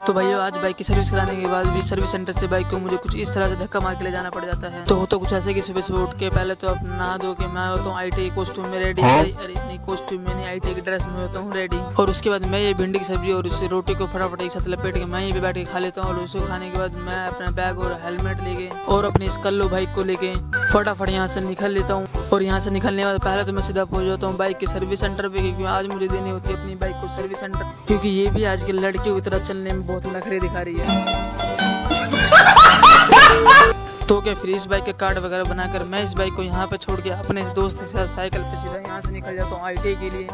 तो भैया आज बाइक की सर्विस कराने के बाद भी सर्विस सेंटर से बाइक को मुझे कुछ इस तरह से धक्का मार के ले जाना पड़ जाता है। तो कुछ ऐसे कि सुबह सुबह उठ के पहले तो अपना नहा धो के मैं होता हूँ ITI कॉस्ट्यूम में रेडी। अरे नहीं, कॉस्ट्यूम में नहीं, ITI की ड्रेस में होता हूँ रेडी। और उसके बाद मैं ये भिंडी की सब्जी और उससे रोटी को फटाफट एक साथ लपेट के मैं यहीं पे बैठ के खा लेता हूँ। और उसको खाने के बाद मैं अपना बैग और हेलमेट लेके और अपनी इस कल्लो बाइक को लेके फटाफट यहाँ से निकल लेता हूँ। और यहाँ से निकलने के बाद पहले तो मैं सीधा पहुँच जाता हूँ बाइक के सर्विस सेंटर पे, क्योंकि आज मुझे देनी होती है अपनी बाइक को सर्विस सेंटर, क्योंकि ये भी आज की लड़कियों की तरह चलने में बहुत नखरे दिखा रही है। तो क्या फिर इस बाइक के कार्ड वगैरह बनाकर मैं इस बाइक को यहाँ पे छोड़ के अपने दोस्त के साथ साइकिल पे सीधा यहाँ से निकल जाता हूँ ITI के लिए।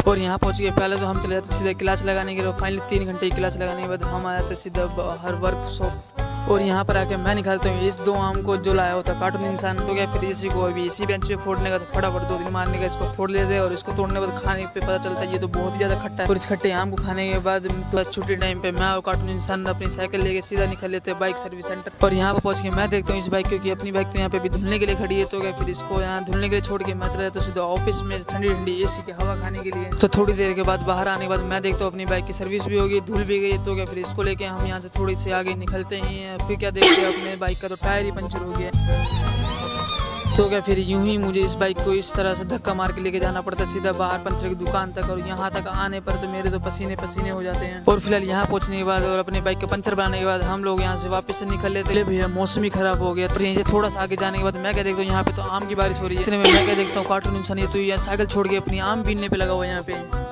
और यहाँ पहुँच के पहले तो हम चले जाते सीधा क्लास लगाने के लिए। फाइनली 3 घंटे की क्लास लगाने के बाद हम आए थे सीधा हर वर्कशॉप। और यहाँ पर आके मैं निकालता हूँ इस 2 आम को जो लाया होता कार्टून इंसान। तो क्या फिर इसी को अभी इसी बेंच पे फोड़ने का, तो फटाफट 2 दिन मारने का इसको फोड़ लेते हैं। और इसको तोड़ने के बाद खाने पे पता चलता है ये तो बहुत ही ज़्यादा खट्टा है। और इस खट्टे आम को खाने के बाद तो छुट्टी टाइम पे मैं और कार्टून इंसान अपनी साइकिल लेके सीधा निकल लेते हैं बाइक सर्विस सेंटर। और यहाँ पर पहुँच के मैं देखता हूँ इस बाइक, क्योंकि अपनी बाइक तो यहाँ पे भी धुलने के लिए खड़ी है। तो क्या फिर इसको यहाँ धुलने के लिए छोड़ के मैं चला जाता हूँ सीधा ऑफिस में ठंडी ठंडी AC की हवा खाने के लिए। तो थोड़ी देर के बाद बाहर आने के बाद मैं देखता हूँ अपनी बाइक की सर्विस भी होगी, धुल भी गई। तो क्या फिर इसको लेके हम यहाँ से थोड़ी सी आगे निकलते हैं। फिर क्या देखते हैं अपने बाइक का तो टायर ही पंचर हो गया। तो क्या फिर यूं ही मुझे इस बाइक को इस तरह से धक्का मार के लेके जाना पड़ता है सीधा बाहर पंचर की दुकान तक। और यहाँ तक आने पर तो मेरे तो पसीने पसीने हो जाते हैं। और फिलहाल यहाँ पहुँचने के बाद और अपनी बाइक का पंचर बनाने के बाद हम लोग यहाँ से वापस से निकल लेते हैं। भैया मौसम ही खराब हो गया। तो यहीं से थोड़ा सा आगे जाने के बाद मैं क्या देखता हूँ यहाँ पे तो आम की बारिश हो रही है। इतने में मैं क्या देखता हूँ कार्टून इंसान ये तो यहाँ साइकिल छोड़ के अपनी आम बीनने पे लगा हुआ है यहाँ पे।